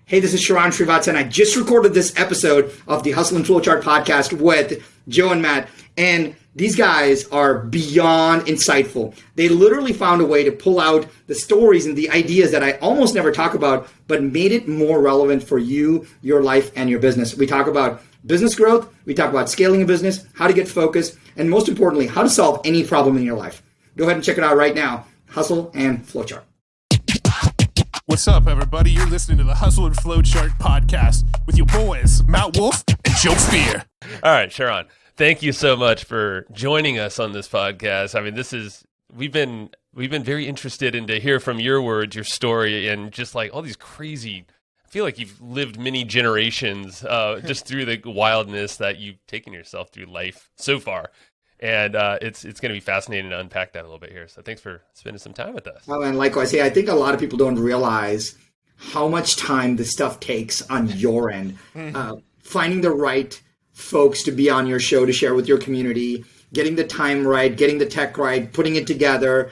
Hey, this is Sharran Srivatsaa, and I just recorded this episode of the Hustle and Flowchart podcast with Joe and Matt, and these guys are beyond insightful. They literally found a way to pull out the stories and the ideas that I almost never talk about, but made it more relevant for you, your life, and your business. We talk about business growth, we talk about scaling a business, how to get focused, and most importantly, how to solve any problem in your life. Go ahead and check it out right now, Hustle and Flowchart. What's up, everybody? You're listening to the Hustle and Flowchart podcast with your boys, Matt Wolf and Joe Spear. All right, Sharran, thank you so much for joining us on this podcast. I mean, we've been very interested in to hear from your words, your story, and just like all these crazy. I feel like you've lived many generations just through the wildness that you've taken yourself through life so far. And it's going to be fascinating to unpack that a little bit here. So thanks for spending some time with us. Oh, and likewise, hey, I think a lot of people don't realize how much time this stuff takes on your end. Finding the right folks to be on your show to share with your community, getting the time right, getting the tech right, putting it together,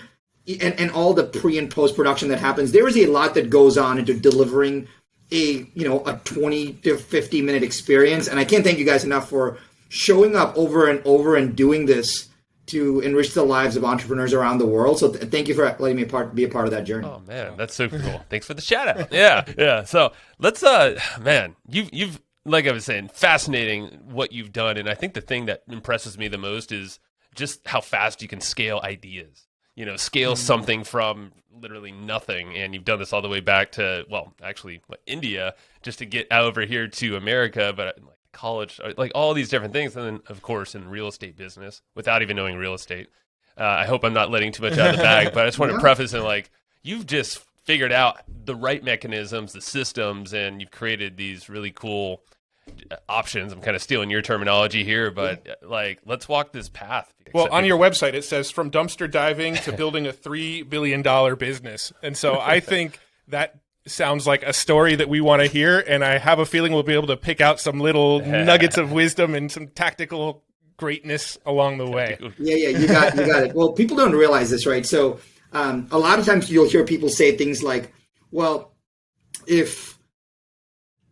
and all the pre and post production that happens. There is a lot that goes on into delivering a 20 to 50 minute experience. And I can't thank you guys enough for showing up over and over and doing this to enrich the lives of entrepreneurs around the world. So thank you for letting me be a part of that journey. Oh man, that's super cool. Thanks for the shout out. Yeah. So let's, man, you've like I was saying, fascinating what you've done. And I think the thing that impresses me the most is just how fast you can scale ideas, scale something from literally nothing. And you've done this all the way back to, India, just to get over here to America. But college, like all these different things. And then, of course, in real estate business, without even knowing real estate. I hope I'm not letting too much out of the bag, but I just want to preface it you've just figured out the right mechanisms, the systems, and you've created these really cool options. I'm kind of stealing your terminology here, but let's walk this path. Well, on your website, it says from dumpster diving to building a $3 billion business. And so I think that sounds like a story that we want to hear, and I have a feeling we'll be able to pick out some little nuggets of wisdom and some tactical greatness along the way. Yeah, you got it. Well, people don't realize this, right? So a lot of times you'll hear people say things like, well, if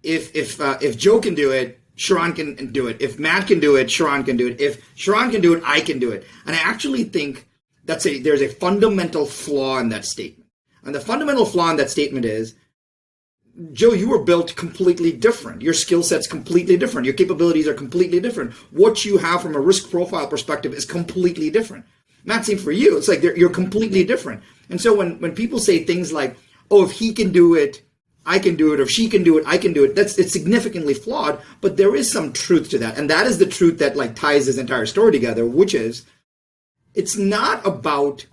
Joe can do it, Sharran can do it. If Matt can do it, Sharran can do it. If Sharran can do it, I can do it. And I actually think there's a fundamental flaw in that statement. And the fundamental flaw in that statement is, Joe, you were built completely different. Your skill set's completely different. Your capabilities are completely different. What you have from a risk profile perspective is completely different. Matt, same for you. It's like you're completely different. And so when people say things like, oh, if he can do it, I can do it, or if she can do it, I can do it, it's significantly flawed, but there is some truth to that. And that is the truth that ties this entire story together, which is it's not about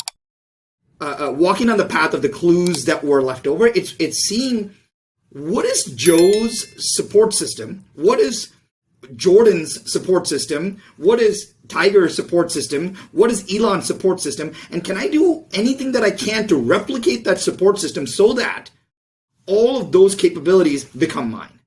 walking on the path of the clues that were left over. It's seeing what is Joe's support system, what is Jordan's support system, what is Tiger's support system, what is Elon's support system, and can I do anything that I can to replicate that support system so that all of those capabilities become mine.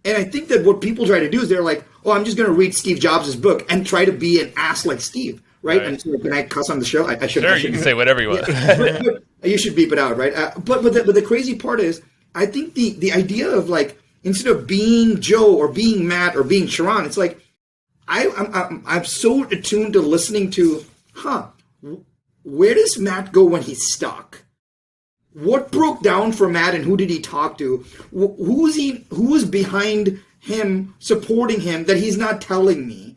And I think that what people try to do is they're like, oh, I'm just going to read Steve Jobs' book and try to be an ass like Steve. Right? And so can I cuss on the show? I should. Sure, you can say whatever you want. But you should beep it out, right? But the crazy part is, I think the idea of instead of being Joe or being Matt or being Sharran, it's like I'm so attuned to listening to, where does Matt go when he's stuck? What broke down for Matt and who did he talk to? Who is behind him, supporting him that he's not telling me?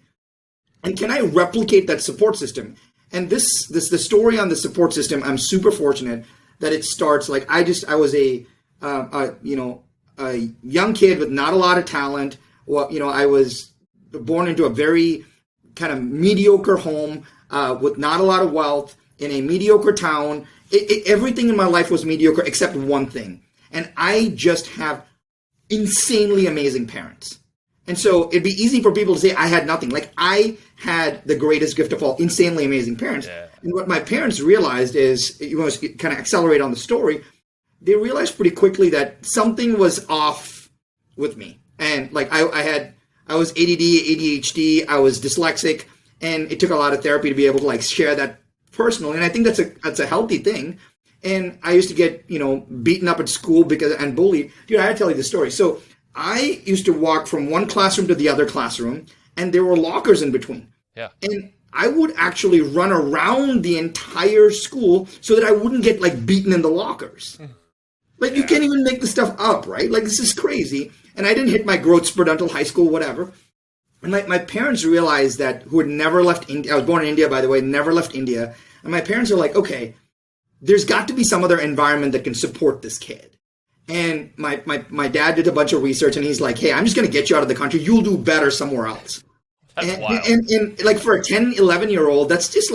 And can I replicate that support system? And the story on the support system, I'm super fortunate that it starts I was a young kid with not a lot of talent. Well, I was born into a very kind of mediocre home with not a lot of wealth in a mediocre town. Everything in my life was mediocre except one thing. And I just have insanely amazing parents. And so it'd be easy for people to say I had nothing. I had the greatest gift of all, insanely amazing parents. Yeah. And what my parents realized is, you want to kind of accelerate on the story, they realized pretty quickly that something was off with me. And I was ADD, ADHD, I was dyslexic, and it took a lot of therapy to be able to share that personally. And I think that's a healthy thing. And I used to get, beaten up at school and bullied. Dude, I had to tell you this story. So I used to walk from one classroom to the other classroom, and there were lockers in between. Yeah. And I would actually run around the entire school so that I wouldn't get beaten in the lockers. You can't even make this stuff up, right? This is crazy. And I didn't hit my growth spurt until high school, whatever. And my parents realized that, who had never left India. I was born in India, by the way, never left India. And my parents are like, okay, there's got to be some other environment that can support this kid. And my dad did a bunch of research, and he's like, hey, I'm just going to get you out of the country. You'll do better somewhere else. That's wild. And for a 10, 11-year-old, that's just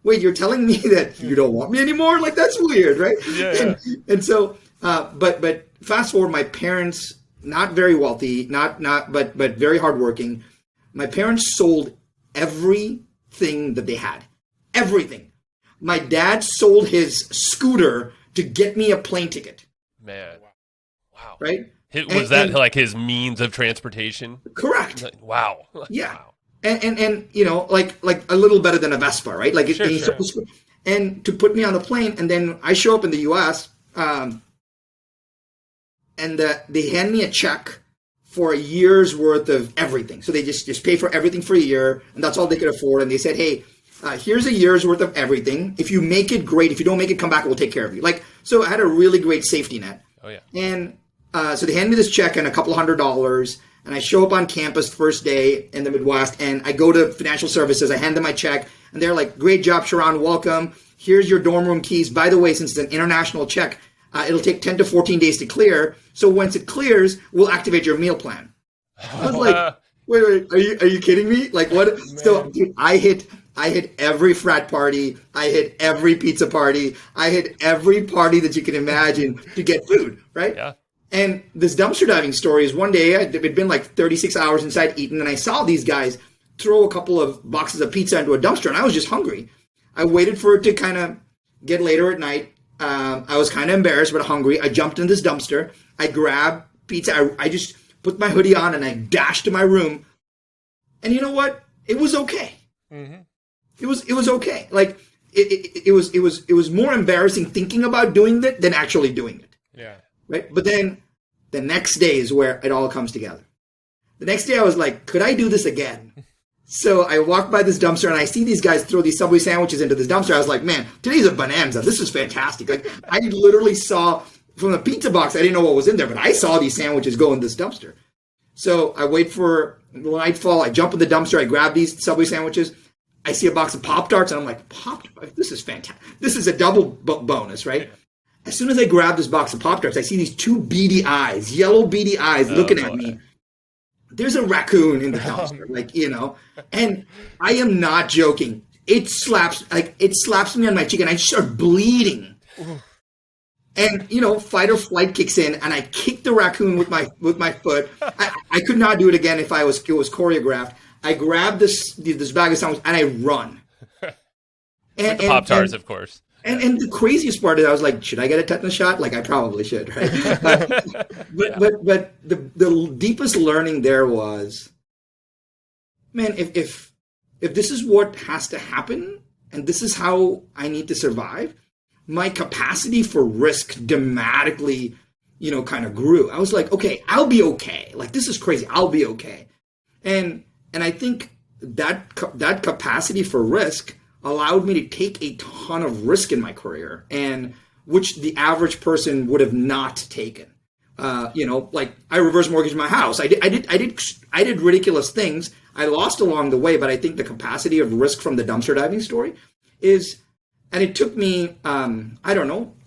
wait, you're telling me that you don't want me anymore? That's weird, right? Yeah. And so, but fast forward, my parents, not very wealthy, but very hardworking. My parents sold everything that they had. Everything. My dad sold his scooter to get me a plane ticket. Man. Wow. Right? Was that his means of transportation? Correct. Wow. Yeah. Wow. And like a little better than a Vespa, right? Sure. And to put me on the plane, and then I show up in the U.S. And they hand me a check for a year's worth of everything. So they just pay for everything for a year, and that's all they could afford. And they said, hey, here's a year's worth of everything. If you make it, great. If you don't make it, come back. We'll take care of you. So I had a really great safety net. Oh yeah. And so they hand me this check and a couple $100. And I show up on campus first day in the Midwest, and I go to financial services. I hand them my check, and they're like, great job, Sharran, welcome. Here's your dorm room keys. By the way, since it's an international check, it'll take 10 to 14 days to clear. So once it clears, we'll activate your meal plan. I was like, wait, are you kidding me? What? Man. So dude, I hit every frat party. I hit every pizza party. I hit every party that you can imagine to get food, right? Yeah. And this dumpster diving story is one day, it had been 36 hours inside Eaton, and I saw these guys throw a couple of boxes of pizza into a dumpster, and I was just hungry. I waited for it to kind of get later at night. I was kind of embarrassed, but hungry. I jumped in this dumpster. I grabbed pizza. I just put my hoodie on, and I dashed to my room. And you know what? It was okay. Mm-hmm. It was okay. It was more embarrassing thinking about doing that than actually doing it. Yeah. Right. But then the next day is where it all comes together. The next day I was like, could I do this again? So I walked by this dumpster and I see these guys throw these Subway sandwiches into this dumpster. I was like, man, today's a bonanza. This is fantastic. I literally saw from the pizza box, I didn't know what was in there, but I saw these sandwiches go in this dumpster. So I wait for nightfall. I jump in the dumpster. I grab these Subway sandwiches. I see a box of Pop-Tarts and I'm like, Pop-Tarts? This is fantastic. This is a double bonus, right? Yeah. As soon as I grab this box of Pop-Tarts, I see these two beady eyes, yellow beady eyes looking at me. There's a raccoon in the dumpster, and I am not joking. It slaps me on my cheek and I start bleeding. And, fight or flight kicks in and I kick the raccoon with my foot. I could not do it again if it was choreographed. I grab this bag of sandwiches and I run. And the Pop-Tarts, of course. And the craziest part is I was like, should I get a tetanus shot? I probably should, right? But the deepest learning there was, man, if this is what has to happen and this is how I need to survive, my capacity for risk dramatically, kind of grew. I was like, okay, I'll be okay. This is crazy. I'll be okay. And I think that capacity for risk allowed me to take a ton of risk in my career, and which the average person would have not taken. I reverse mortgaged my house. I did ridiculous things. I lost along the way, but I think the capacity of risk from the dumpster diving story is, and it took me,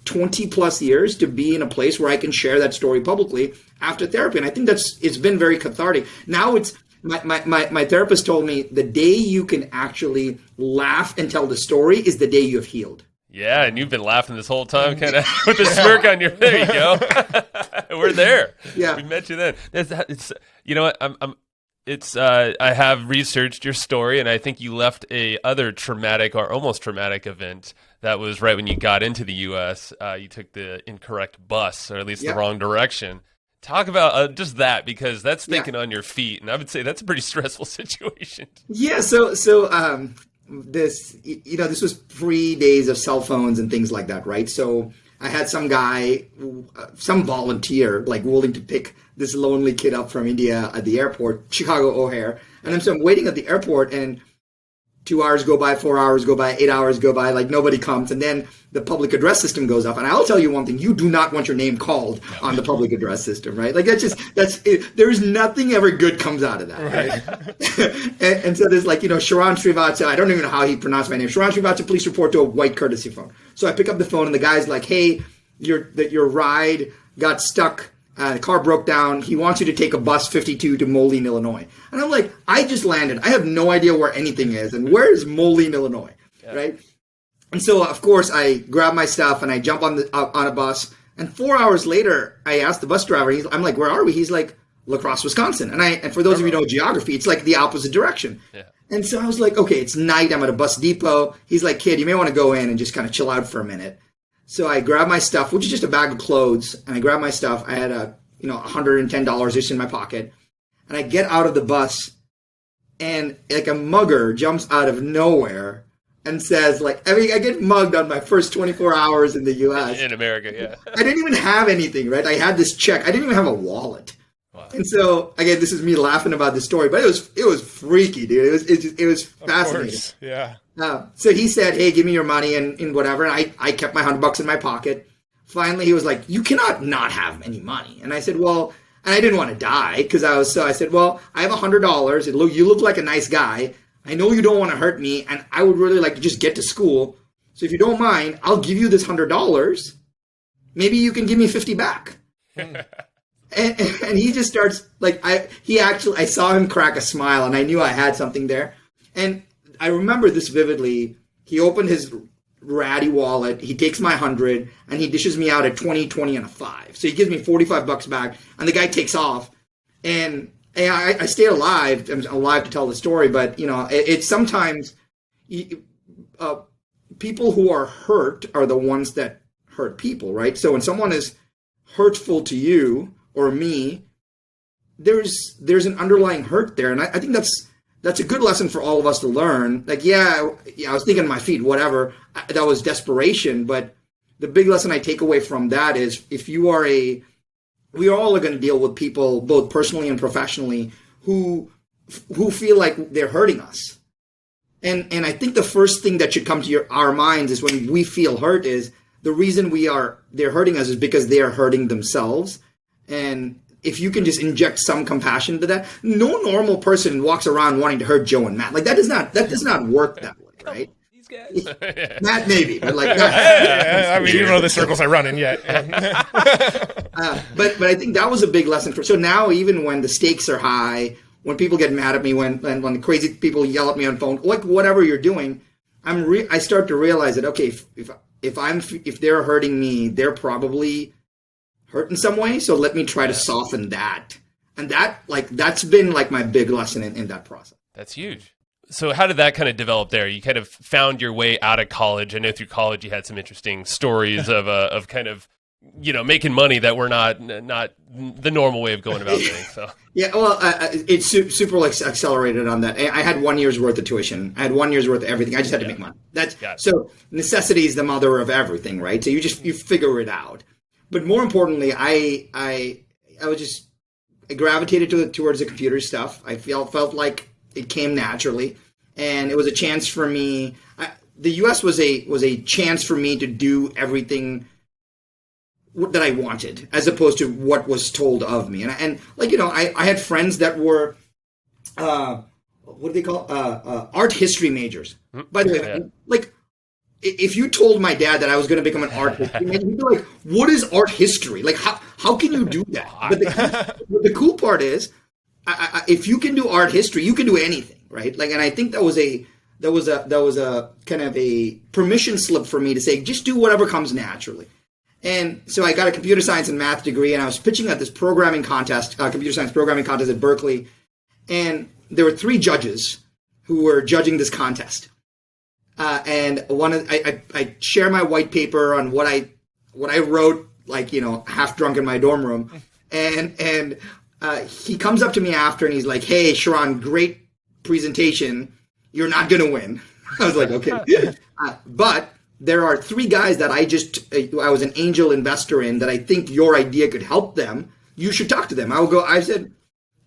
20 plus years to be in a place where I can share that story publicly after therapy. And I think it's been very cathartic. Now it's, my therapist told me the day you can actually laugh and tell the story is the day you have healed. Yeah, and you've been laughing this whole time, kind of with a smirk on your. There you go. We're there. Yeah, we met you then. It's you know what I have researched your story, and I think you left a other traumatic or almost traumatic event. That was right when you got into the U.S. You took the incorrect bus, or at least the wrong direction. Talk about just that, because that's thinking on your feet, and I would say that's a pretty stressful situation. Yeah. So this was pre-days of cell phones and things like that, right? So I had some guy, some volunteer, like willing to pick this lonely kid up from India at the airport, Chicago O'Hare. And so I'm waiting at the airport, and 2 hours go by, 4 hours go by, 8 hours go by, like nobody comes. And then the public address system goes off. And I'll tell you one thing, you do not want your name called on the public address system, right? Like that's it. There's nothing ever good comes out of that, right? and so there's like, Sharran Srivatsaa, I don't even know how he pronounced my name. Sharran Srivatsaa, please report to a white courtesy phone. So I pick up the phone and the guy's like, hey, your ride got stuck. The car broke down. He wants you to take a bus 52 to Moline, Illinois. And I'm like, I just landed. I have no idea where anything is. And where is Moline, Illinois? Yeah. Right? And so, of course, I grab my stuff and I jump on a bus. And 4 hours later, I asked the bus driver, I'm like, where are we? He's like, La Crosse, Wisconsin. And for those of you who know geography, it's like the opposite direction. Yeah. And so I was like, okay, it's night. I'm at a bus depot. He's like, kid, you may want to go in and just kind of chill out for a minute. So I grabbed my stuff, which is just a bag of clothes, and I grabbed my stuff. I had $110 just in my pocket, and I get out of the bus, and like a mugger jumps out of nowhere and says, I get mugged on my first 24 hours in the U.S. In America, yeah. I didn't even have anything, right? I had this check. I didn't even have a wallet. Wow. And so, again, this is me laughing about this story, but it was freaky, dude. It was fascinating. Of course, yeah. So he said, hey, give me your money and whatever. And I kept my $100 in my pocket. Finally, he was like, you cannot not have any money. And I said, well, and I didn't want to die because I said, well, I have $100. You look like a nice guy. I know you don't want to hurt me. And I would really like to just get to school. So if you don't mind, I'll give you this $100. Maybe you can give me 50 back. And he just starts I saw him crack a smile and I knew I had something there. And I remember this vividly. He opened his ratty wallet. He takes my 100 and he dishes me out a 20, 20, and a 5. So he gives me $45 back and the guy takes off. And I stayed alive. I'm alive to tell the story, but it's sometimes people who are hurt are the ones that hurt people, right? So when someone is hurtful to you or me, there's an underlying hurt there. And I think that's a good lesson for all of us to learn. Like, I was thinking on my feet, whatever. That was desperation. But the big lesson I take away from that is we all are going to deal with people, both personally and professionally, who feel like they're hurting us. And I think the first thing that should come to our minds is when we feel hurt is the reason they're hurting us is because they are hurting themselves. And if you can just inject some compassion to that, no normal person walks around wanting to hurt Joe and Matt. Like that does not work that way, right? These guys, Matt maybe, but like, I mean, you don't know the circles I run in yet. But I think that was a big lesson so now even when the stakes are high, when people get mad at me, when the crazy people yell at me on phone, like whatever you're doing, I start to realize that okay, if they're hurting me, they're probably hurt in some way, so let me try to soften that. And that's been like my big lesson in that process. That's huge. So how did that kind of develop there? You kind of found your way out of college. I know through college you had some interesting stories of kind of, making money that were not the normal way of going about things. So yeah, well, it's super accelerated on that. I had 1 year's worth of tuition. I had 1 year's worth of everything. I just had to make money. So necessity is the mother of everything, right? So you figure it out. But more importantly, I gravitated towards the computer stuff. I felt like it came naturally, and it was a chance for me. The U.S. was a chance for me to do everything that I wanted, as opposed to what was told of me. And I had friends that were what do they call art history majors. By the way, if you told my dad that I was going to become an art history major, he'd be like, what is art history? Like, how can you do that? But the cool part is, if you can do art history, you can do anything, right? Like, and I think that was a kind of a permission slip for me to say, just do whatever comes naturally. And so I got a computer science and math degree, and I was pitching at this programming contest, computer science programming contest at Berkeley. And there were 3 judges who were judging this contest. And I share my white paper on what I wrote, half drunk in my dorm room. And he comes up to me after and he's like, hey, Sharran, great presentation. You're not going to win. I was like, okay. But there are 3 guys that I was an angel investor in that I think your idea could help them. You should talk to them. I said,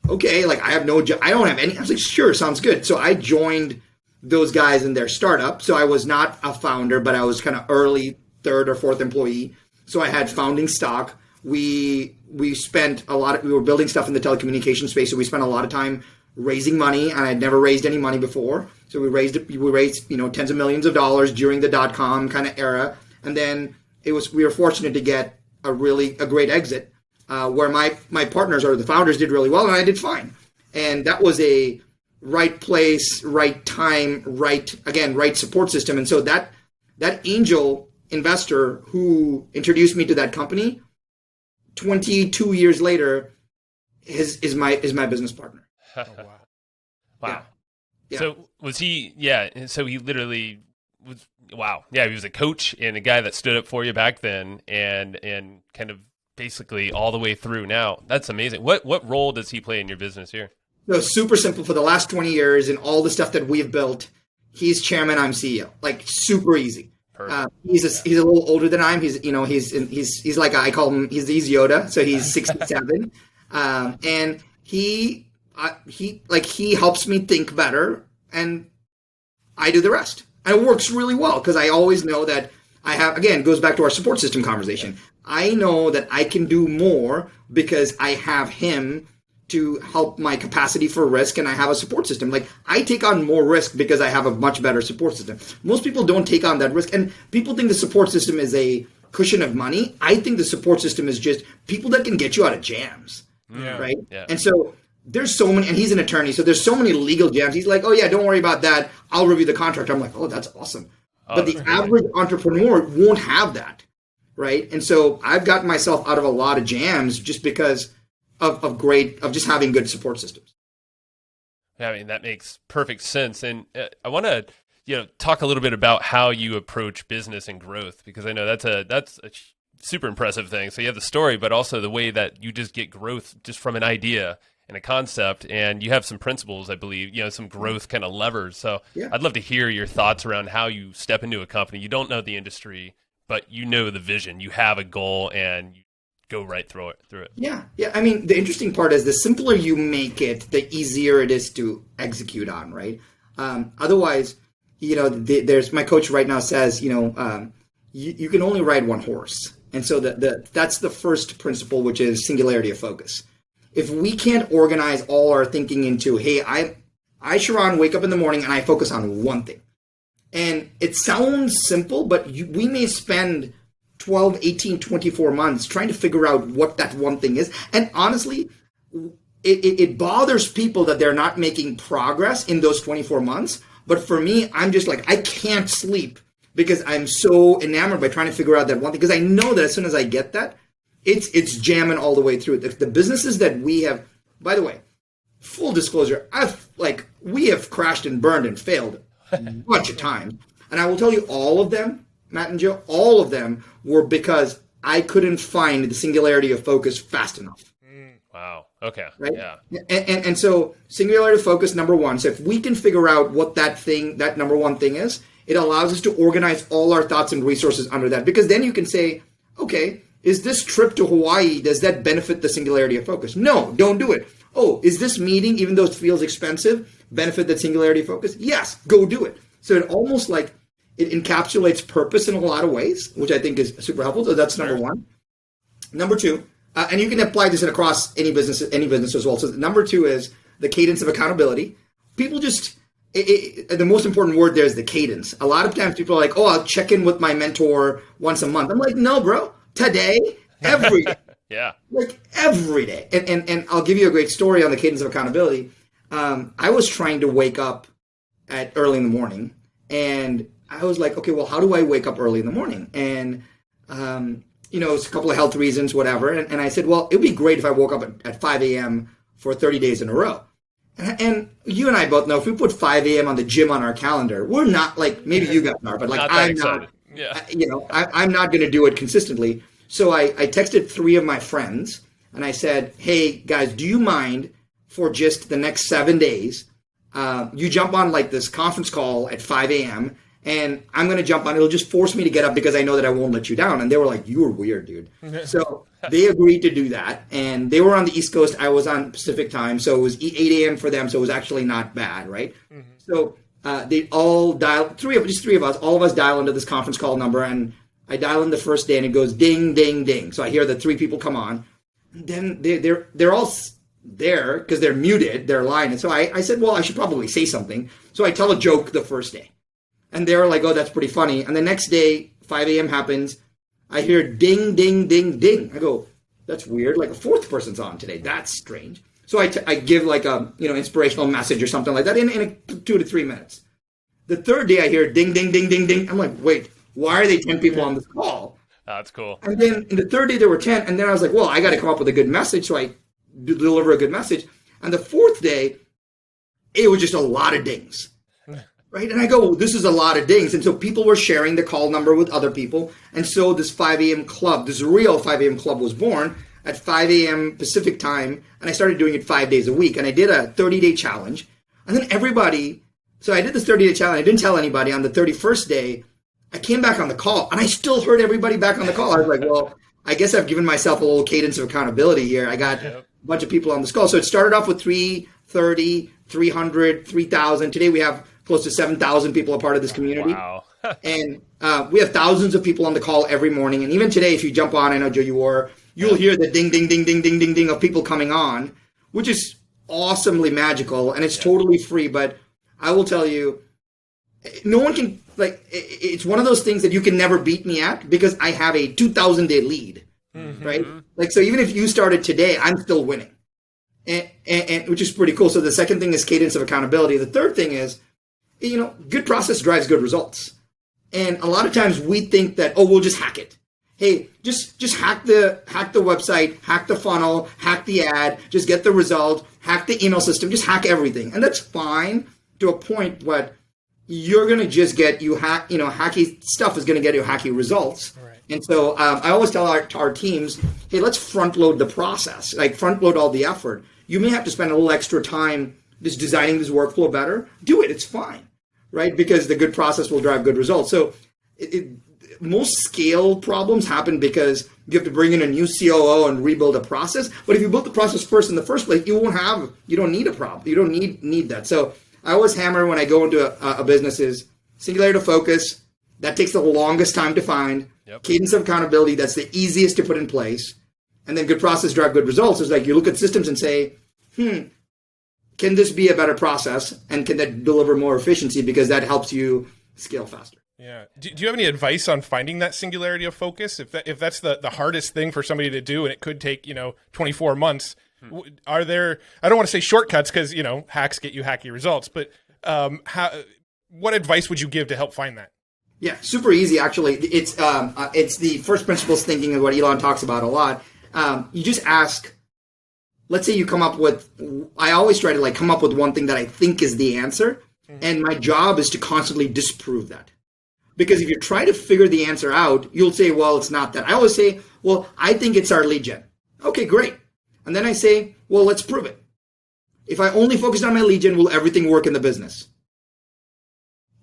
okay, like I don't have any. I was like, sure, sounds good. So I joined those guys in their startup. So I was not a founder, but I was kind of early 3rd or 4th employee. So I had founding stock. We spent we were building stuff in the telecommunications space. So we spent a lot of time raising money, and I'd never raised any money before. So we raised tens of millions of dollars during the .com kind of era. And then we were fortunate to get a great exit where my partners or the founders did really well, and I did fine. And that was a right place, right time, right support system. And so that angel investor who introduced me to that company 22 years later is my business partner. Oh, wow. Wow. Yeah. So was he? Yeah. So he literally was. Wow. Yeah. He was a coach and a guy that stood up for you back then, and kind of basically all the way through now. That's amazing. What role does he play in your business here? So super simple. For the last 20 years and all the stuff that we've built, he's chairman, I'm CEO. Like super easy. He's a little older than I am. He's like I call him. He's Yoda. So he's 67, and he helps me think better, and I do the rest. And it works really well because I always know that I have. Again, it goes back to our support system conversation. I know that I can do more because I have him to help my capacity for risk, and I have a support system. Like I take on more risk because I have a much better support system. Most people don't take on that risk, and people think the support system is a cushion of money. I think the support system is just people that can get you out of jams, right? Yeah. And so there's so many, and he's an attorney, so there's so many legal jams. He's like, oh yeah, don't worry about that. I'll review the contract. I'm like, oh, that's awesome. But the average entrepreneur won't have that, right? And so I've gotten myself out of a lot of jams just because of just having good support systems. Yeah, I mean, that makes perfect sense. And I want to, talk a little bit about how you approach business and growth, because I know that's a super impressive thing. So you have the story, but also the way that you just get growth just from an idea and a concept, and you have some principles, I believe, some growth kind of levers. So yeah. I'd love to hear your thoughts around how you step into a company. You don't know the industry, but you know the vision. You have a goal, and you go right through it. Yeah. I mean, the interesting part is the simpler you make it, the easier it is to execute on, right? Otherwise, there's my coach right now says, you can only ride one horse. And so that's the first principle, which is singularity of focus. If we can't organize all our thinking into, hey, I Sharran, wake up in the morning and I focus on one thing. And it sounds simple, but we may spend 12, 18, 24 months trying to figure out what that one thing is. And honestly, it bothers people that they're not making progress in those 24 months. But for me, I'm just like, I can't sleep because I'm so enamored by trying to figure out that one thing. Because I know that as soon as I get that, it's jamming all the way through. The businesses that we have, by the way, full disclosure, we have crashed and burned and failed a bunch of times. And I will tell you all of them, Matt and Joe, all of them were because I couldn't find the singularity of focus fast enough. Wow. Okay. Right? Yeah. And so singularity of focus, number one. So if we can figure out what that number one thing is, it allows us to organize all our thoughts and resources under that. Because then you can say, okay, is this trip to Hawaii, does that benefit the singularity of focus? No, don't do it. Oh, is this meeting, even though it feels expensive, benefit that singularity of focus? Yes, go do it. So it almost like it encapsulates purpose in a lot of ways, which I think is super helpful. So that's number one. Number two, and you can apply this across any business as well. So number two is the cadence of accountability. People just, the most important word there is the cadence. A lot of times people are like, oh, I'll check in with my mentor once a month. I'm like, no, bro, today, every day. Yeah. Like every day. And I'll give you a great story on the cadence of accountability. I was trying to wake up at early in the morning, and I was like, okay, well, how do I wake up early in the morning? And, it's a couple of health reasons, whatever. And I said, well, it'd be great if I woke up at 5 a.m. for 30 days in a row. And you and I both know if we put 5 a.m. on the gym on our calendar, we're not like, maybe you guys are, but like I'm not, I'm not going to do it consistently. So I texted 3 of my friends and I said, hey guys, do you mind for just the next 7 days, you jump on like this conference call at 5 a.m. and I'm going to jump on. It'll just force me to get up because I know that I won't let you down. And they were like, you were weird, dude. So they agreed to do that. And they were on the East Coast. I was on Pacific time. So it was 8 a.m. for them. So it was actually not bad, right? So they all dial, three of us, all of us dial into this conference call number. And I dial in the first day and it goes ding, ding, ding. So I hear the three people come on. And then they're all there because they're muted, their line. And so I said, well, I should probably say something. So I tell a joke the first day. And they're like, oh, that's pretty funny. And the next day, 5 a.m. happens. I hear ding, ding, ding, ding. I go, that's weird. Like a fourth person's on today. That's strange. So I give like a inspirational message or something like that in 2 to 3 minutes. The third day I hear ding, ding, ding, ding, ding. I'm like, wait, why are they 10 people on this call? That's cool. And then in the third day there were 10. And then I was like, well, I got to come up with a good message. So I deliver a good message. And the fourth day, it was just a lot of dings. Right. And I go, well, this is a lot of dings. And so people were sharing the call number with other people. And so this 5 a.m. club, this real 5 a.m. club was born at 5 a.m. Pacific time. And I started doing it 5 days a week. And I did a 30-day challenge. And then so I did this 30-day challenge. I didn't tell anybody. On the 31st day, I came back on the call and I still heard everybody back on the call. I was like, well, I guess I've given myself a little cadence of accountability here. I got a bunch of people on this call. So it started off with 330, 300, 3,000. Today we have close to 7,000 people are part of this community. Wow. And we have thousands of people on the call every morning. And even today, if you jump on, I know, Joe, you'll hear the ding, ding, ding, ding, ding, ding, ding of people coming on, which is awesomely magical. And it's totally free. But I will tell you, no one can, it's one of those things that you can never beat me at because I have a 2,000-day lead, right? Like, so even if you started today, I'm still winning. And which is pretty cool. So the second thing is cadence of accountability. The third thing is, good process drives good results. And a lot of times we think that, oh, we'll just hack it. Hey, just hack the website, hack the funnel, hack the ad, just get the result, hack the email system, just hack everything. And that's fine to a point, but you're going to just get hacky stuff is going to get you hacky results. Right. And so I always tell our teams, hey, let's front load the process, like front load all the effort. You may have to spend a little extra time just designing this workflow better. Do it. It's fine. Right? Because the good process will drive good results. So most scale problems happen because you have to bring in a new COO and rebuild a process. But if you built the process first in the first place, you don't need a problem. You don't need that. So I always hammer when I go into a business is Singularity of Focus. That takes the longest time to find. Yep. Cadence of accountability. That's the easiest to put in place. And then good process drive good results. It's like you look at systems and say, can this be a better process? And can that deliver more efficiency? Because that helps you scale faster. Yeah. Do you have any advice on finding that singularity of focus? If that's the hardest thing for somebody to do and it could take, 24 months, are there, I don't want to say shortcuts because, hacks get you hacky results, but what advice would you give to help find that? Yeah, super easy, actually. It's the first principles thinking of what Elon talks about a lot. You just ask, let's say you come up with, I always try to come up with one thing that I think is the answer. And my job is to constantly disprove that. Because if you try to figure the answer out, you'll say, well, it's not that. I always say, well, I think it's our lead gen. Okay, great. And then I say, well, let's prove it. If I only focus on my lead gen, will everything work in the business?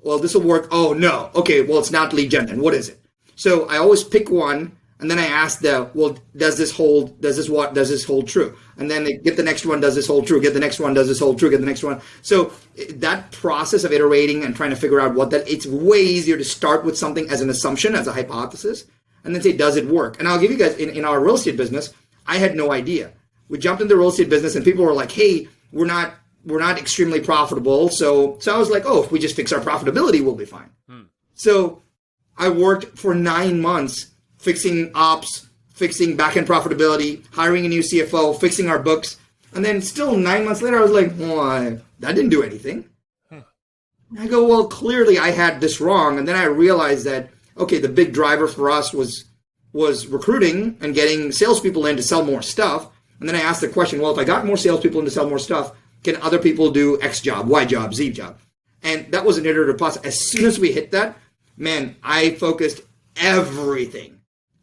Well, this will work. Oh, no. Okay, well, it's not lead gen then. What is it? So I always pick one. And then I ask does this hold true? And then they get the next one, does this hold true? Get the next one, does this hold true? Get the next one. So that process of iterating and trying to figure out it's way easier to start with something as an assumption, as a hypothesis, and then say, does it work? And I'll give you guys, in our real estate business, I had no idea. We jumped into the real estate business and people were like, hey, we're not extremely profitable. So I was like, oh, if we just fix our profitability, we'll be fine. So I worked for 9 months fixing ops, fixing back-end profitability, hiring a new CFO, fixing our books. And then still 9 months later, I was like, well, that didn't do anything. I go, well, clearly I had this wrong. And then I realized that, okay, the big driver for us was recruiting and getting salespeople in to sell more stuff. And then I asked the question, well, if I got more salespeople in to sell more stuff, can other people do X job, Y job, Z job? And that was an iterative process. As soon as we hit that, man, I focused everything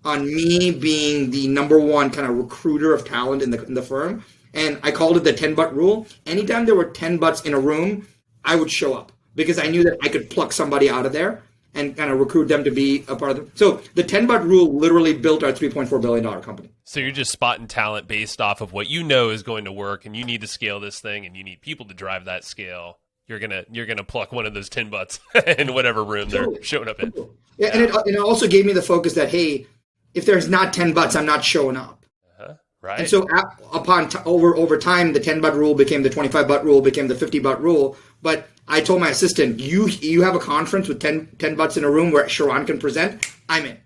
on me being the number one kind of recruiter of talent in the firm. And I called it the 10 butt rule. Anytime there were 10 butts in a room, I would show up because I knew that I could pluck somebody out of there and kind of recruit them to be a part of them. So the 10 butt rule literally built our $3.4 billion company. So you're just spotting talent based off of what you know is going to work, and you need to scale this thing, and you need people to drive that scale. You're gonna pluck one of those 10 butts in whatever room they're showing up in. Yeah, and it also gave me the focus that, hey, if there's not 10 butts, I'm not showing up. Right. And so over time, the 10 butt rule became the 25 butt rule, became the 50 butt rule. But I told my assistant, you have a conference with 10 butts in a room where Sharran can present, I'm in.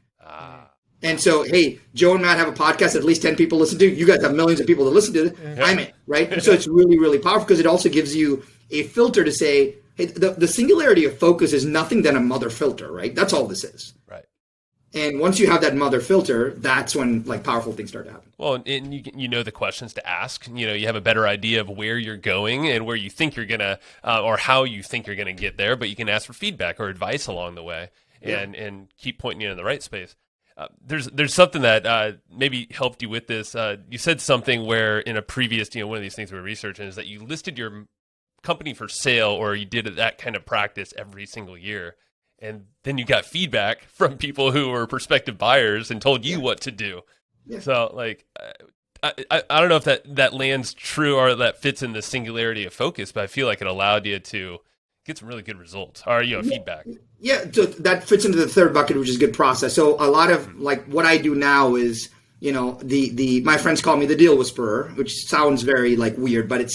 And so, hey, Joe and Matt have a podcast at least 10 people listen to. You guys have millions of people that listen to it. I'm in, right? And so it's really, really powerful because it also gives you a filter to say, hey, the singularity of focus is nothing than a mother filter, right? That's all this is. Right. And once you have that mother filter, that's when like powerful things start to happen. Well, and you know the questions to ask. You know, you have a better idea of where you're going and where you think you're gonna, or how you think you're gonna get there. But you can ask for feedback or advice along the way, and keep pointing you in the right space. There's something that maybe helped you with this. You said something where in a previous, one of these things we were researching is that you listed your company for sale, or you did that kind of practice every single year. And then you got feedback from people who were prospective buyers and told you what to do. Yeah. So, like, I don't know if that lands true or that fits in the singularity of focus, but I feel like it allowed you to get some really good results or feedback. Yeah, so that fits into the third bucket, which is good process. So a lot of like what I do now is, my friends call me the deal whisperer, which sounds very like weird, but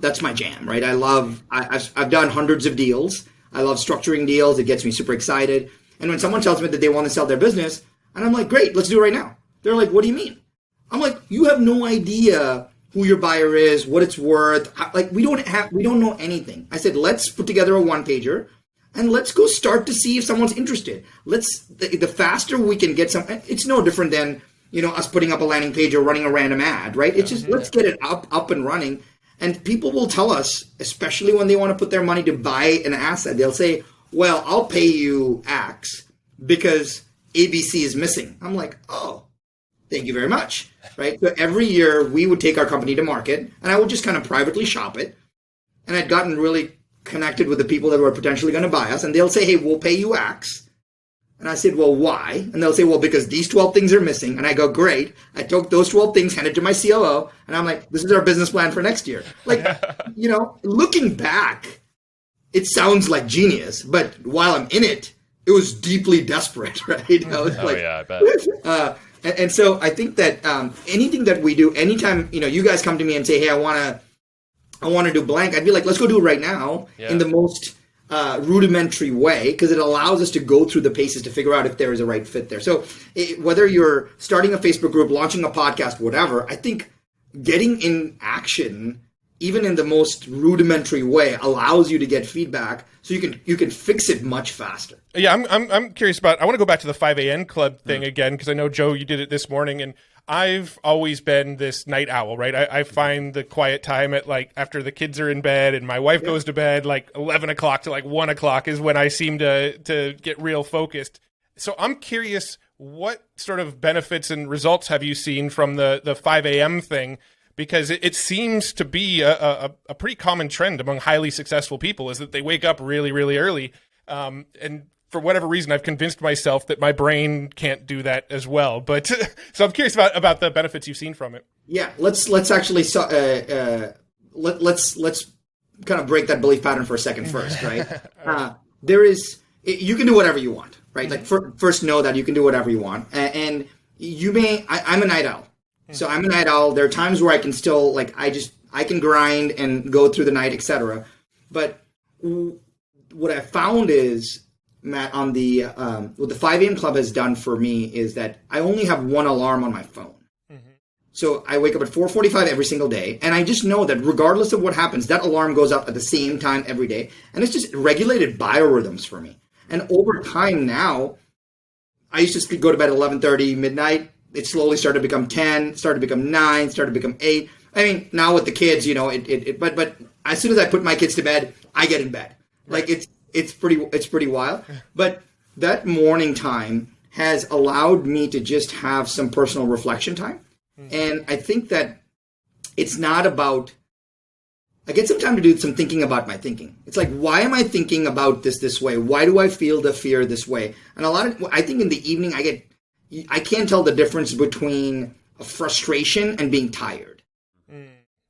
that's my jam, right? I've done hundreds of deals. I love structuring deals. It gets me super excited. And when someone tells me that they want to sell their business, and I'm like, great, let's do it right now. They're like, what do you mean? I'm like, you have no idea who your buyer is, what it's worth. Like, we don't know anything. I said, let's put together a one-pager and let's go start to see if someone's interested. The faster we can get it's no different than, us putting up a landing page or running a random ad, right? It's just, let's get it up and running. And people will tell us, especially when they want to put their money to buy an asset, they'll say, well, I'll pay you X because ABC is missing. I'm like, oh, thank you very much, right? So every year we would take our company to market and I would just kind of privately shop it. And I'd gotten really connected with the people that were potentially going to buy us. And they'll say, hey, we'll pay you X. And I said, well, why? And they'll say, well, because these 12 things are missing. And I go, great. I took those 12 things, handed to my COO. And I'm like, this is our business plan for next year. Like, looking back, it sounds like genius. But while I'm in it, it was deeply desperate, right? I bet. And so I think that anything that we do, anytime, you guys come to me and say, hey, I want to do blank, I'd be like, let's go do it right now in the most rudimentary way, because it allows us to go through the paces to figure out if there is a right fit there. So whether you're starting a Facebook group, launching a podcast, whatever, I think getting in action, even in the most rudimentary way, allows you to get feedback so you can fix it much faster. Yeah, I'm curious about, I want to go back to the 5 a.m. club thing again, because I know, Joe, you did it this morning, and I've always been this night owl, right? I find the quiet time at like after the kids are in bed and my wife goes to bed, like 11 o'clock to like 1 o'clock is when I seem to get real focused. So I'm curious, what sort of benefits and results have you seen from the 5 a.m. thing? Because it seems to be a pretty common trend among highly successful people is that they wake up really, really early. And for whatever reason, I've convinced myself that my brain can't do that as well. But so I'm curious about the benefits you've seen from it. Yeah, let's actually let's kind of break that belief pattern for a second first, right? You can do whatever you want, right? Like first know that you can do whatever you want, and you may. I'm a night owl, so I'm a night owl. There are times where I can still I can grind and go through the night, etc. But what I found is, Matt, on what the 5 a.m. club has done for me is that I only have one alarm on my phone. Mm-hmm. So I wake up at 4:45 every single day, and I just know that regardless of what happens, that alarm goes up at the same time every day, and it's just regulated biorhythms for me. And over time now, I used to go to bed at 11:30, midnight. It slowly started to become 10, started to become 9, started to become 8. I mean, now with the kids, but as soon as I put my kids to bed, I get in bed. Right. Like it's pretty wild. But that morning time has allowed me to just have some personal reflection time. Mm-hmm. And I think that it's not about, I get some time to do some thinking about my thinking. It's like, why am I thinking about this way? Why do I feel the fear this way? And I think in the evening I can't tell the difference between a frustration and being tired.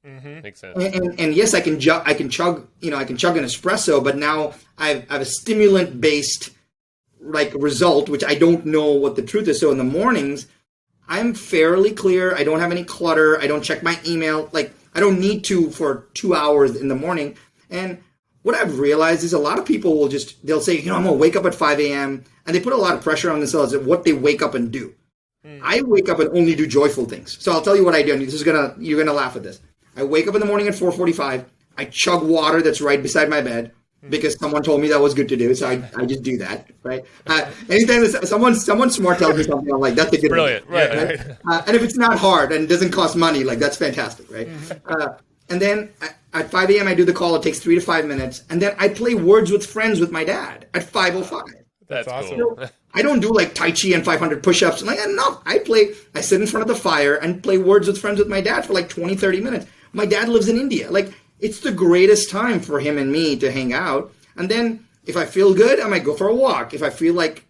Mm-hmm. Makes sense. And yes, I can chug an espresso, but now I have a stimulant based like result, which I don't know what the truth is. So in the mornings, I'm fairly clear. I don't have any clutter. I don't check my email. Like I don't need to for 2 hours in the morning. And what I've realized is a lot of people they'll say, I'm going to wake up at 5 a.m. And they put a lot of pressure on themselves at what they wake up and do. I wake up and only do joyful things. So I'll tell you what I do. And you're going to laugh at this. I wake up in the morning at 4:45. I chug water that's right beside my bed because someone told me that was good to do. So I just do that, right? Anytime someone smart tells me something, I'm like, that's a good brilliant, idea, right? And if it's not hard and doesn't cost money, like that's fantastic, right? And then at 5 a.m. I do the call. It takes 3 to 5 minutes, and then I play Words with Friends with my dad at 5:05. That's awesome. Cool. I don't do like Tai Chi and 500 push-ups. Like, no, I sit in front of the fire and play Words with Friends with my dad for like 20, 30 minutes. My dad lives in India. Like, it's the greatest time for him and me to hang out. And then if I feel good, I might go for a walk. If I feel like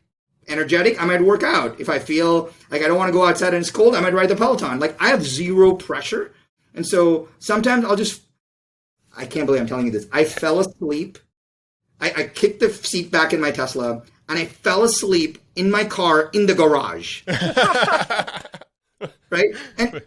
energetic, I might work out. If I feel like I don't want to go outside and it's cold, I might ride the Peloton. Like, I have zero pressure. And so sometimes I can't believe I'm telling you this. I fell asleep. I kicked the seat back in my Tesla, and I fell asleep in my car in the garage. Right? And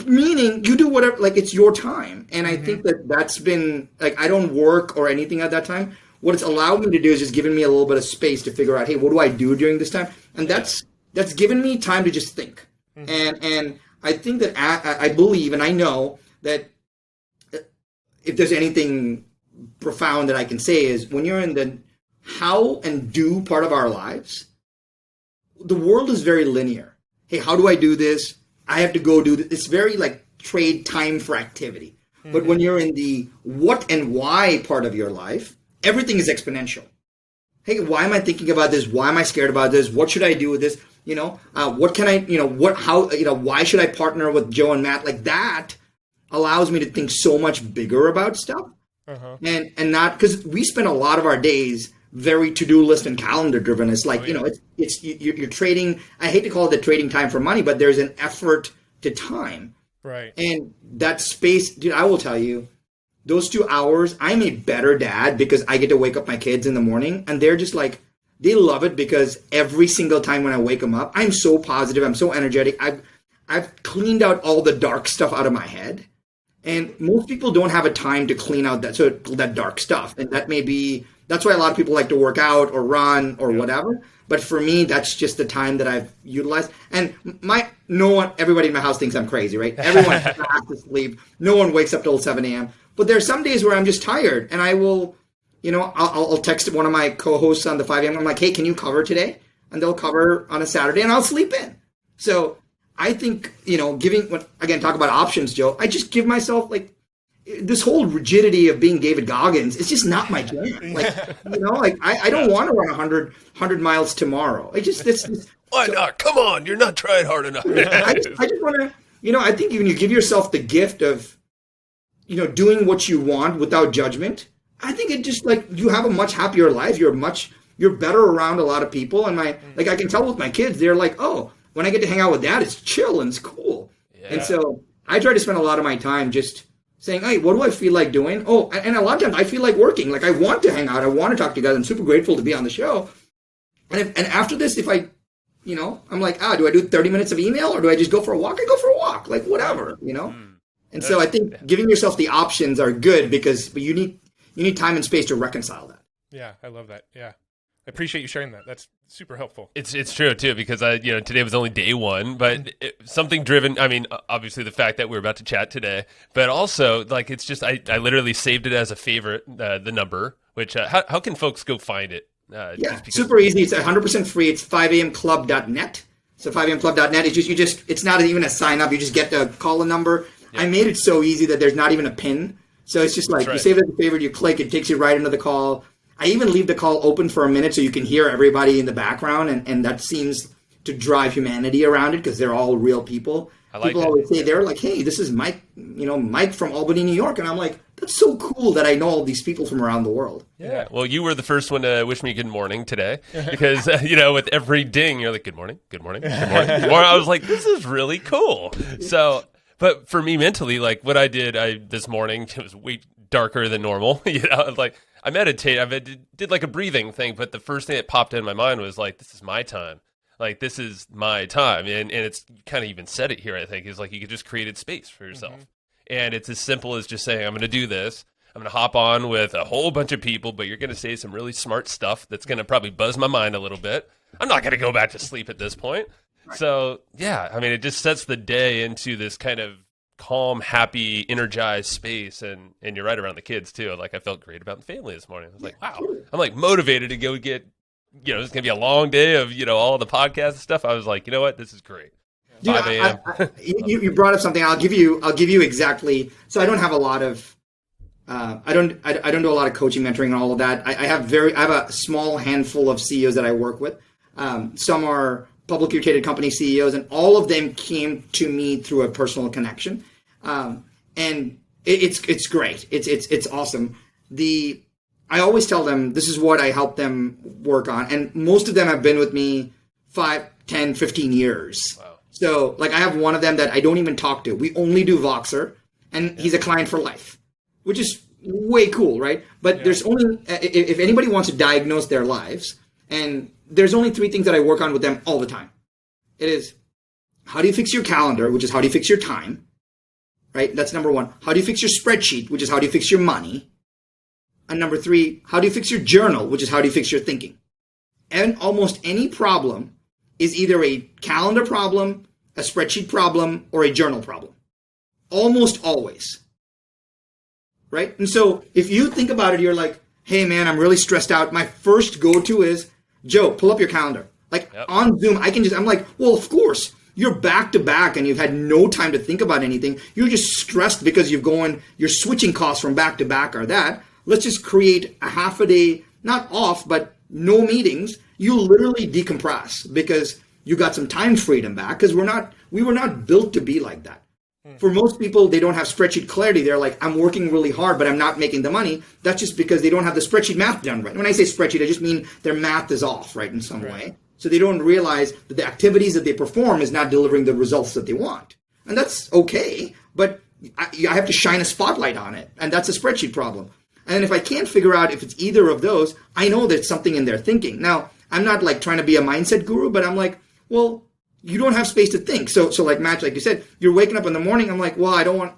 meaning you do whatever, like it's your time. And I think that's been, like, I don't work or anything at that time. What it's allowed me to do is just given me a little bit of space to figure out, hey, what do I do during this time? And that's given me time to just think. And I think that I believe and I know that if there's anything profound that I can say is when you're in the how and do part of our lives, the world is very linear. Hey, how do I do this? I have to go do this. It's very like trade time for activity. But when you're in the what and why part of your life, everything is exponential. Hey, why am I thinking about this? Why am I scared about this? What should I do with this? What can I, why should I partner with Joe and Matt? Like that allows me to think so much bigger about stuff. And not, because we spend a lot of our days very to-do list and calendar driven. It's like, you're trading. I hate to call it the trading time for money, but there's an effort to time. Right. And that space, dude, I will tell you, those 2 hours, I'm a better dad because I get to wake up my kids in the morning and they're just like, they love it because every single time when I wake them up, I'm so positive. I'm so energetic. I've cleaned out all the dark stuff out of my head. And most people don't have a time to clean out that dark stuff. And that's why a lot of people like to work out or run or whatever. But for me, that's just the time that I've utilized. And everybody in my house thinks I'm crazy, right? Everyone has to sleep. No one wakes up till 7 a.m. But there's some days where I'm just tired and I will, I'll text one of my co-hosts on the 5 a.m. I'm like, hey, can you cover today? And they'll cover on a Saturday and I'll sleep in. So I think, talk about options, Joe. I just give myself like this whole rigidity of being David Goggins. It's just not my jam. I don't want to run 100 miles tomorrow. Why not? Come on. You're not trying hard enough. I just want to, I think when you give yourself the gift of, doing what you want without judgment, I think it just like you have a much happier life. You're better around a lot of people. And I can tell with my kids, they're like, oh, when I get to hang out with dad, it's chill and it's cool. Yeah. And so I try to spend a lot of my time just saying, hey, what do I feel like doing? Oh, and a lot of times I feel like working. Like I want to hang out. I want to talk to you guys. I'm super grateful to be on the show. And after this, if I, I'm like, do I do 30 minutes of email or do I just go for a walk? I go for a walk, like whatever, And so I think giving yourself the options are good because you need time and space to reconcile that. Yeah, I love that. Yeah. I appreciate you sharing that. That's super helpful. It's true too because today was only day one, but something driven. I mean, obviously the fact that we're about to chat today, but also like it's just I literally saved it as a favorite. The number, which how can folks go find it? Super easy. It's 100% free. It's 5amclub.net. So 5amclub.net is it's not even a sign up. You just get to call a number. Yeah. I made it so easy that there's not even a pin. So it's just like you save it as a favorite, you click, it takes you right into the call. I even leave the call open for a minute so you can hear everybody in the background, and that seems to drive humanity around it because they're all real people. I like People it. always say, they're like, hey, this is Mike, Mike from Albany, New York. And I'm like, that's so cool that I know all these people from around the world. Yeah. Well, you were the first one to wish me good morning today because, with every ding, you're like, good morning, good morning, good morning, good morning. I was like, this is really cool. So, but for me mentally, like what I did this morning, it was way darker than normal. Like I meditate, I did like a breathing thing, but the first thing that popped in my mind was like, this is my time. Like, this is my time. And it's kind of even said it here, I think, is like you could just created space for yourself. And it's as simple as just saying, I'm going to do this. I'm going to hop on with a whole bunch of people, but you're going to say some really smart stuff that's going to probably buzz my mind a little bit. I'm not going to go back to sleep at this point. Right. So, yeah, I mean, it just sets the day into this kind of calm, happy, energized space. And you're right around the kids, too. Like, I felt great about the family this morning. I was like, wow. I'm, like, motivated to go get, it's going to be a long day of, all the podcasts and stuff. I was like, you know what? This is great. Dude, 5 a.m. You brought up something. I'll give you exactly. So I don't have a lot of, I don't do a lot of coaching, mentoring, and all of that. I have a small handful of CEOs that I work with. Some are publicly traded company CEOs, and all of them came to me through a personal connection. And it's great. It's awesome. I always tell them this is what I help them work on, and most of them have been with me 5, 10, 15 years. Wow. So, like, I have one of them that I don't even talk to. We only do Voxer, and he's a client for life, which is way cool, right? But there's only, if anybody wants to diagnose their lives, and there's only 3 things that I work on with them all the time. It is, how do you fix your calendar, which is how do you fix your time, right? That's number 1. How do you fix your spreadsheet, which is how do you fix your money? And number 3, how do you fix your journal, which is how do you fix your thinking? And almost any problem is either a calendar problem, a spreadsheet problem, or a journal problem. Almost always. Right? And so if you think about it, you're like, hey man, I'm really stressed out. My first go-to is, Joe, pull up your calendar. Like on Zoom, I'm like, well, of course, you're back to back and you've had no time to think about anything. You're just stressed because you're switching costs from back to back or that. Let's just create a half a day, not off, but no meetings. You literally decompress because you got some time freedom back, because we were not built to be like that. For most people, they don't have spreadsheet clarity. They're like, I'm working really hard, but I'm not making the money. That's just because they don't have the spreadsheet math done right. When I say spreadsheet, I just mean their math is off, right, in some way. So they don't realize that the activities that they perform is not delivering the results that they want. And that's okay, but I have to shine a spotlight on it, and that's a spreadsheet problem. And if I can't figure out if it's either of those, I know there's something in their thinking. Now, I'm not like trying to be a mindset guru, but I'm like, well, you don't have space to think. So like Matt, like you said, you're waking up in the morning. I'm like, well, I don't